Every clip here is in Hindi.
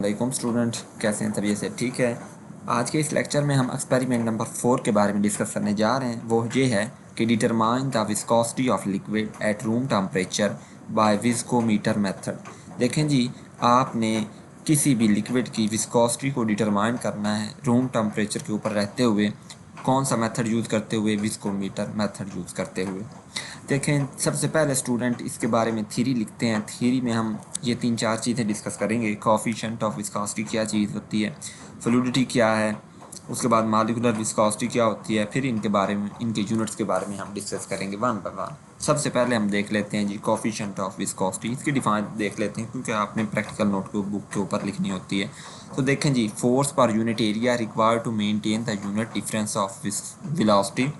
वालेकुम स्टूडेंट, कैसे हैं? तबीयत से ठीक है। आज के इस लेक्चर में हम एक्सपेरिमेंट नंबर 4 के बारे में डिस्कस करने जा रहे हैं। वो ये है कि determine the viscosity of liquid at room temperature by viscometer method. देखें जी, आपने किसी भी लिक्विड की विस्कोसिटी को डिटरमाइन करना है रूम टेम्परेचर के ऊपर रहते हुए। कौन सा मेथड यूज़ करते हुए? विस्कोमीटर मेथड यूज़ करते हुए। देखें, सबसे पहले स्टूडेंट इसके बारे में थ्योरी लिखते हैं। थ्योरी में हम ये 3-4 चीज़ें डिस्कस करेंगे। कोएफिशिएंट ऑफ विस्कोसिटी क्या चीज़ होती है, फ्लूइडिटी क्या है, उसके बाद मॉलिक्यूलर विस्कोसिटी क्या होती है, फिर इनके बारे में, इनके यूनिट्स के बारे में हम डिस्कस करेंगे वन बाय वन। सबसे पहले हम देख लेते हैं जी कोएफिशिएंट ऑफ विस्कोसिटी। इसकी डिफाइन देख लेते हैं क्योंकि आपने प्रैक्टिकल नोट को बुक के ऊपर लिखनी होती है। तो देखें जी, force per unit area required to maintain the unit difference of velocity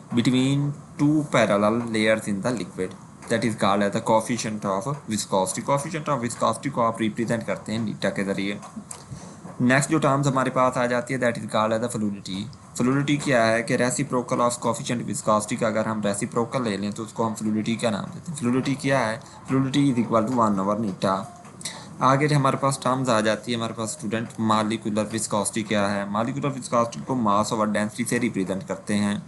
between two parallel layers in the liquid, that is called as the coefficient of viscosity। coefficient of viscosity को आप रिप्रेजेंट करते हैं नीटा के जरिए। नेक्स्ट जो टर्म्स हमारे पास आ जाती है that is called as the fluidity. Fluidity क्या है कि रेसिप्रोकल ऑफ कोएफिशिएंट विस्कोसिटी का अगर हम रेसिप्रोकल ले लें तो उसको हम फ्लूइडिटी का नाम देते हैं। फ्लूइडिटी क्या है? फ्लूइडिटी इज इक्वल टू 1/, नीटा। आगे हमारे पास टर्म्स आ जाती है हमारे पास स्टूडेंट, मॉलिक्यूलर विस्कोसिटी क्या है? मॉलिक्यूलर विस्कोसिटी को मास ओवर डेंसिटी से रिप्रेजेंट करते हैं।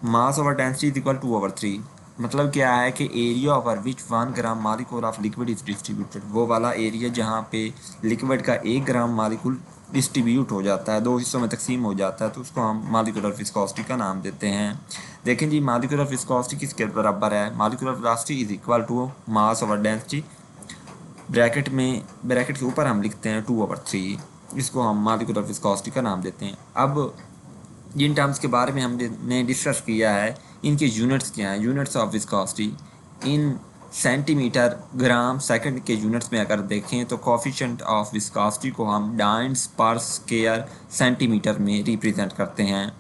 मास ओवर डेंसिटी इज इक्वल 2/3। मतलब क्या है कि area over which 1 gram molecule of liquid is distributed, वो वाला एरिया जहाँ पे लिक्विड का 1 ग्राम मॉलिक्यूल डिस्ट्रीब्यूट हो जाता है, 2 हिस्सों में तकसीम हो जाता है, तो उसको हम मॉलिक्यूलर विस्कोसिटी का नाम देते हैं। देखें जी, मॉलिक्यूलर विस्कोसिटी किसके बराबर है? Molecular velocity is equal to mass over density, bracket के ऊपर हम लिखते हैं 2/3। इसको हम मॉलिक्यूलर विस्कोसिटी का नाम देते हैं। अब जिन टर्म्स के बारे में हमने डिस्कस किया है, इनके यूनिट्स क्या हैं? Units of viscosity in centimetre, gram, second के यूनिट्स में अगर देखें तो कोएफिशिएंट ऑफ विस्कोसिटी को हम डाइन्स पर स्क्वायर सेंटीमीटर में रिप्रेजेंट करते हैं।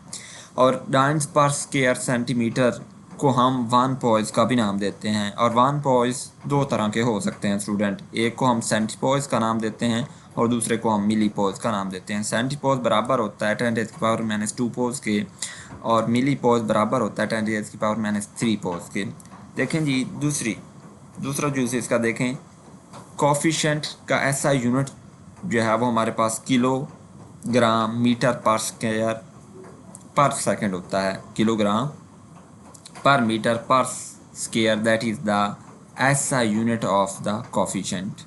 और डाइन्स पर स्क्वायर सेंटीमीटर को हम 1 पॉइज का भी नाम देते हैं। और 1 पॉइज 2 तरह के हो सकते हैं स्टूडेंट। एक को हम सेंटीपॉइज का नाम देते हैं और दूसरे को हम मिलीपॉइज का नाम देते हैं। सेंटीपॉइज बराबर होता है 10⁻⁻² पॉइज के, और मिलीपॉइज बराबर होता है 10⁻³ पॉइज के। देखें जी, दूसरा जो इसका देखें, कोएफिशिएंट का ऐसा यूनिट जो है वो हमारे पास किलोग्राम मीटर पर स्क्वायर पर सेकंड होता है। किलोग्राम पर मीटर पर स्क्वायर, दैट इज द ऐसा यूनिट ऑफ द कोएफिशिएंट।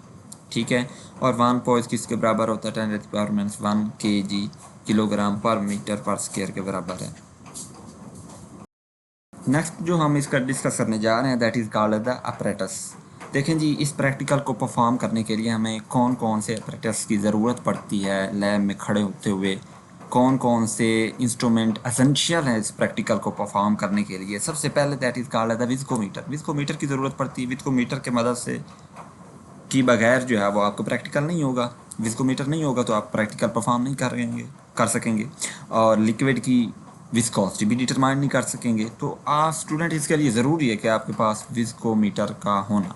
ठीक है। और 1 पॉइज किसके बराबर होता है? 10⁻⁻1 kg, किलोग्राम पर मीटर पर स्क्वायर के बराबर है। नेक्स्ट जो हम इसका डिस्कस करने जा रहे हैं that is called the apparatus. देखें जी, इस प्रैक्टिकल को परफॉर्म करने के लिए हमें कौन कौन से अपरेटस की ज़रूरत पड़ती है लैब में खड़े होते हुए, कौन कौन से इंस्ट्रूमेंट एसेंशियल हैं इस प्रैक्टिकल को परफॉर्म करने के लिए। सबसे पहले that is called the viscometer. Viscometer की ज़रूरत पड़ती है। विस्कोमीटर के मदद से की बगैर जो है वो आपको प्रैक्टिकल नहीं होगा। विस्कोमीटर नहीं होगा तो आप प्रैक्टिकल परफॉर्म नहीं कर सकेंगे और लिक्विड की विस्कोसिटी भी डिटरमाइन नहीं कर सकेंगे। तो आप स्टूडेंट, इसके लिए ज़रूरी है कि आपके पास विस्कोमीटर का होना।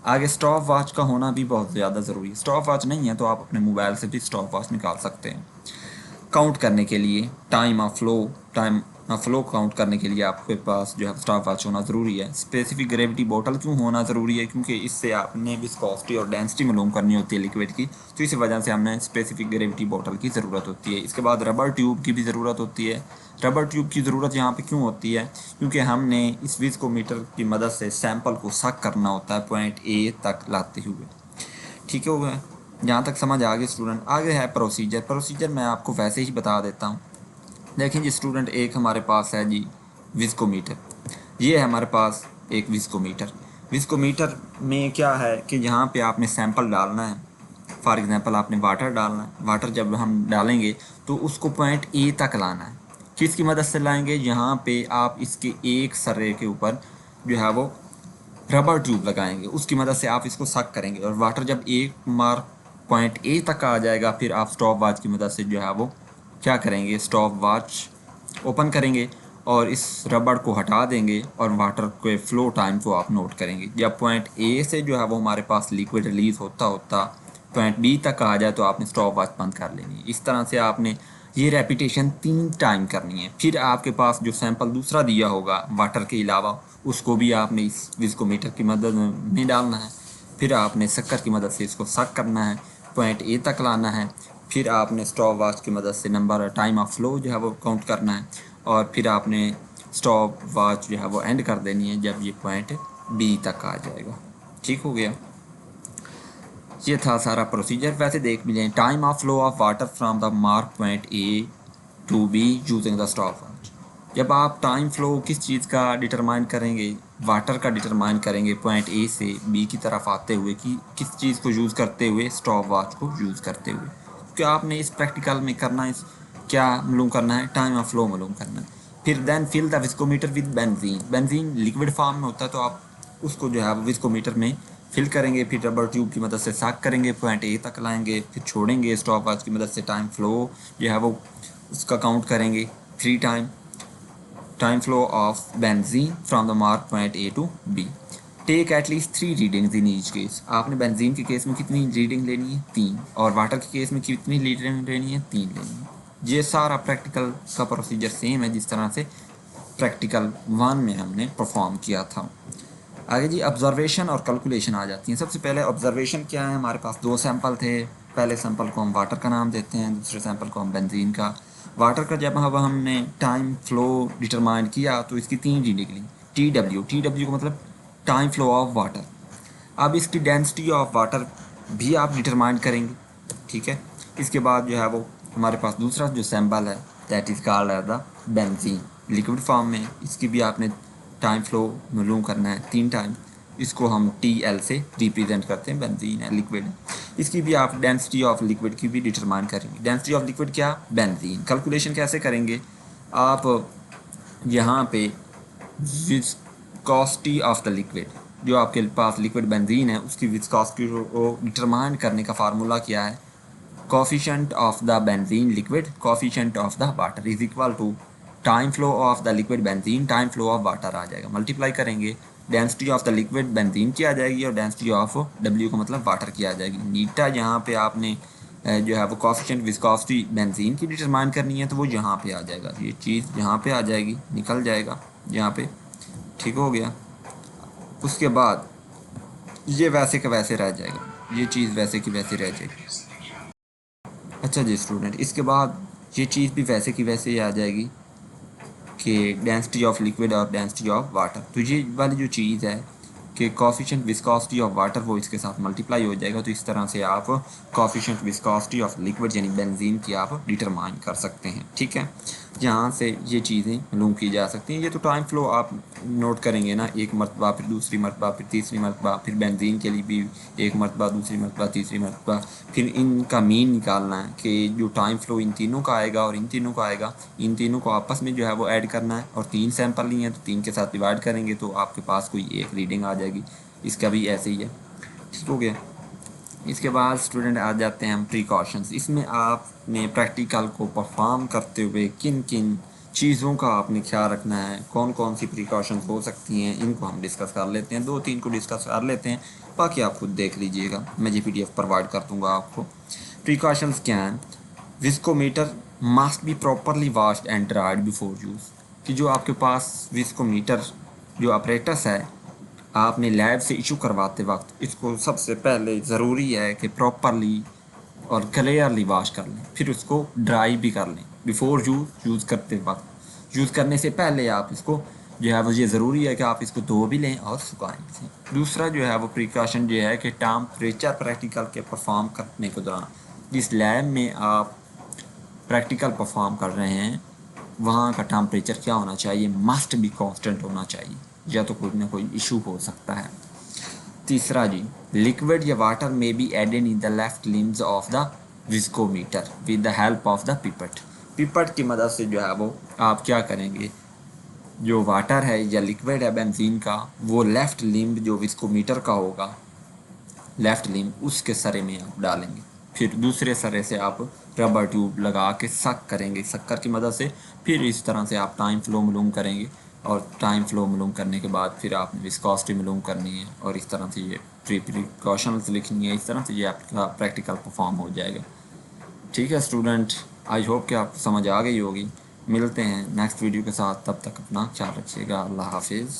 आगे स्टॉप वॉच का होना भी बहुत ज़्यादा ज़रूरी है। स्टॉप वॉच नहीं है तो आप अपने मोबाइल से भी स्टॉप वॉच निकाल सकते हैं। काउंट करने के लिए टाइम ऑफ फ्लो काउंट करने के लिए आपके पास जो है स्टॉप वॉच होना ज़रूरी है। स्पेसिफिक ग्रेविटी बॉटल क्यों होना ज़रूरी है? क्योंकि इससे आपने विस्कोसिटी और डेंसिटी मालूम करनी होती है लिक्विड की, तो इस वजह से हमने स्पेसिफिक ग्रेविटी बॉटल की ज़रूरत होती है। इसके बाद रबर ट्यूब की भी ज़रूरत होती है। रबर ट्यूब की ज़रूरत यहाँ पे क्यों होती है? क्योंकि हमने इस विस्कोमीटर की मदद से सैंपल को सक करना होता है पॉइंट ए तक लाते हुए। ठीक है, होगा यहाँ तक समझ आ गई स्टूडेंट। आगे है प्रोसीजर मैं आपको वैसे ही बता देता हूँ। देखें जी स्टूडेंट, एक हमारे पास है जी विस्कोमीटर। ये है हमारे पास एक विस्कोमीटर। विस्कोमीटर में क्या है कि यहाँ पे आपने सैंपल डालना है। फॉर एग्जांपल आपने वाटर डालना है। वाटर जब हम डालेंगे तो उसको पॉइंट ए तक लाना है। किसकी मदद से लाएंगे? यहाँ पे आप इसके एक सर्रे के ऊपर जो है वो रबर ट्यूब लगाएंगे, उसकी मदद से आप इसको सक करेंगे। और वाटर जब एक मार पॉइंट ए तक आ जाएगा, फिर आप स्टॉप वॉच की मदद से जो है वो क्या करेंगे, स्टॉप वॉच ओपन करेंगे और इस रबड़ को हटा देंगे और वाटर के फ्लो टाइम को आप नोट करेंगे। जब पॉइंट ए से जो है वो हमारे पास लिक्विड रिलीज होता होता पॉइंट बी तक आ जाए तो आपने स्टॉप वॉच बंद कर लेनी है। इस तरह से आपने ये रेपिटेशन 3 टाइम करनी है। फिर आपके पास जो सैंपल दूसरा दिया होगा वाटर के अलावा, उसको भी आपने इस विस्कोमीटर की मदद में डालना है। फिर आपने शक्कर की मदद से इसको सक करना है। पॉइंट ए तक लाना है। फिर आपने स्टॉप वॉच की मदद से नंबर टाइम ऑफ फ्लो जो है वो काउंट करना है, और फिर आपने स्टॉप वॉच जो है वो एंड कर देनी है जब ये पॉइंट बी तक आ जाएगा। ठीक हो गया, ये था सारा प्रोसीजर। वैसे देख भी लें, time of flow of water from the mark point A to B using the stop watch. जब आप टाइम फ्लो किस चीज़ का डिटरमाइन करेंगे, वाटर का डिटरमाइन करेंगे पॉइंट ए से बी की तरफ आते हुए, कि किस चीज़ को यूज़ करते हुए, स्टॉप वॉच को यूज़ करते हुए। क्या आपने इस प्रैक्टिकल में करना है, क्या मालूम करना है, टाइम ऑफ फ्लो मालूम करना है। फिर then fill the viscometer with benzene. Benzene liquid form में होता है, तो आप उसको जो है वो विस्कोमीटर में फिल करेंगे। फिर रबर ट्यूब की मदद से साक करेंगे, पॉइंट ए तक लाएंगे, फिर छोड़ेंगे। स्टॉप वॉच की मदद से टाइम फ्लो जो है वो उसका काउंट करेंगे 3 time flow of benzene from the mark point A to B. Take at least 3 readings in each case. आपने बेंजीन के केस में कितनी रीडिंग लेनी है, 3, और वाटर के केस में कितनी रीडिंग लेनी है, 3 लेनी है। ये सारा प्रैक्टिकल का प्रोसीजर सेम है जिस तरह से प्रैक्टिकल 1 में हमने परफॉर्म किया था। आगे जी ऑब्जर्वेशन और कैलकुलेशन आ जाती हैं। सबसे पहले ऑब्जर्वेशन क्या है, हमारे पास 2 सैंपल थे। पहले सैंपल को हम वाटर का नाम देते हैं, दूसरे सैंपल को हम बेंजीन का। वाटर का जब हमने टाइम फ्लो डिटरमाइन किया तो इसकी 3 रीडिंग ली। टी डब्ल्यू का मतलब टाइम फ्लो ऑफ वाटर। अब इसकी डेंसिटी ऑफ वाटर भी आप डिटरमाइन करेंगे, ठीक है। इसके बाद जो है वो हमारे पास दूसरा जो सैंपल है that is called as the benzene, liquid form में। इसकी भी आपने टाइम फ्लो मालूम करना है 3 टाइम। इसको हम TL से रिप्रेजेंट करते हैं, बेंजीन है, लिक्विड है। इसकी भी आप डेंसिटी ऑफ लिक्विड की भी डिटरमाइन करेंगे। डेंसिटी ऑफ लिक्विड क्या, बेंजीन। कैलकुलेशन कैसे करेंगे आप, यहाँ पे विस्कोसिटी ऑफ द लिक्विड, जो आपके पास लिक्विड बेंजीन है उसकी विस्कोसिटी को डिटरमाइन करने का फार्मूला क्या है, coefficient of the benzene liquid coefficient of the water is equal to time flow of the liquid benzene time flow of water आ जाएगा। मल्टीप्लाई करेंगे, density of the liquid benzene की आ जाएगी और डेंसिटी ऑफ W का मतलब वाटर की आ जाएगी। नीटा यहाँ पे आपने जो है वो कोफिशिएंट विस्कोसिटी बेंजीन की डिटरमाइन करनी है, तो वो यहाँ पे आ जाएगा। ये चीज़ यहाँ पे आ जाएगी, निकल जाएगा यहाँ पे। ठीक हो गया। उसके बाद ये वैसे का वैसे रह जाएगा, ये चीज़ वैसे की वैसे रह जाएगी। अच्छा जी स्टूडेंट, इसके बाद ये चीज़ भी वैसे की वैसे ही आ जाएगी कि डेंसिटी ऑफ लिक्विड और डेंसिटी ऑफ वाटर। तो ये वाली जो चीज़ है कि कोफिशिएंट विस्कोसिटी ऑफ वाटर वो इसके साथ मल्टीप्लाई हो जाएगा। तो इस तरह से आप कोफिशिएंट विस्कोसिटी ऑफ लिक्विड यानी बेंजीन की आप डिटरमाइन कर सकते हैं, ठीक है। यहाँ से ये चीज़ें मालूम की जा सकती हैं। ये तो टाइम फ्लो आप नोट करेंगे ना, एक मरतबा, फिर दूसरी मरतबा, फिर तीसरी मरतबा, फिर बेंजीन के लिए भी एक मरतबा, दूसरी मरतबा, तीसरी मरतबा। फिर इनका मीन निकालना है कि जो टाइम फ्लो इन तीनों का आएगा और इन तीनों का आएगा, इन तीनों को आपस में जो है वो ऐड करना है। और 3 सैंपल लिए हैं तो 3 के साथ डिवाइड करेंगे तो आपके पास कोई एक रीडिंग आ जाएगी। इसका भी ऐसे ही है, ठीक हो गया। इसके बाद स्टूडेंट आ जाते हैं हम प्रिकॉशंस। इसमें आपने प्रैक्टिकल को परफॉर्म करते हुए किन किन चीज़ों का आपने ख्याल रखना है, कौन कौन सी प्रिकॉशंस हो सकती हैं, इनको हम डिस्कस कर लेते हैं। 2-3 को डिस्कस कर लेते हैं, बाकी आप खुद देख लीजिएगा, मैं ये PDF प्रोवाइड कर दूँगा आपको। प्रिकॉशंस क्या हैं, viscometer must be properly washed and dried before use. कि जो आपके पास विस्कोमीटर जो अपरेटस है, आपने लैब से इशू करवाते वक्त इसको सबसे पहले ज़रूरी है कि प्रॉपरली और क्लियरली वॉश कर लें, फिर उसको ड्राई भी कर लें बिफोर यूज़ करते वक्त। यूज़ करने से पहले आप इसको जो है वो ये ज़रूरी है कि आप इसको धो भी लें और सुखाएं भी। दूसरा जो है वो प्रिकॉशन ये है कि टेम्परेचर प्रैक्टिकल के परफॉर्म करने के दौरान, जिस लैब में आप प्रैक्टिकल परफॉर्म कर रहे हैं वहाँ का टेम्परेचर क्या होना चाहिए, मस्ट बी कांस्टेंट होना चाहिए, या तो कोई ना कोई इशू हो सकता है। तीसरा जी, लिक्विड या वाटर में be added in the left limbs of the viscometer with the help of the pipette. Pipette की मदद से जो है वो आप क्या करेंगे, जो वाटर है या लिक्विड है बेंजीन का, वो लेफ़्ट लिम्ब जो विस्कोमीटर का होगा, लेफ़्ट लिम्ब उसके सरे में आप डालेंगे। फिर दूसरे सरे से आप रबर ट्यूब लगा के सक करेंगे शक्कर की मदद से। फिर इस तरह से आप टाइम फ्लो मालूम करेंगे, और टाइम फ्लो मालूम करने के बाद फिर आपने विस्कोसिटी मालूम करनी है, और इस तरह से ये प्रिकॉशंस लिखनी है। इस तरह से ये आपका प्रैक्टिकल परफॉर्म हो जाएगा। ठीक है स्टूडेंट, आई होप कि आपको समझ आ गई होगी। मिलते हैं नेक्स्ट वीडियो के साथ, तब तक अपना ख्याल रखिएगा। अल्लाह हाफिज़।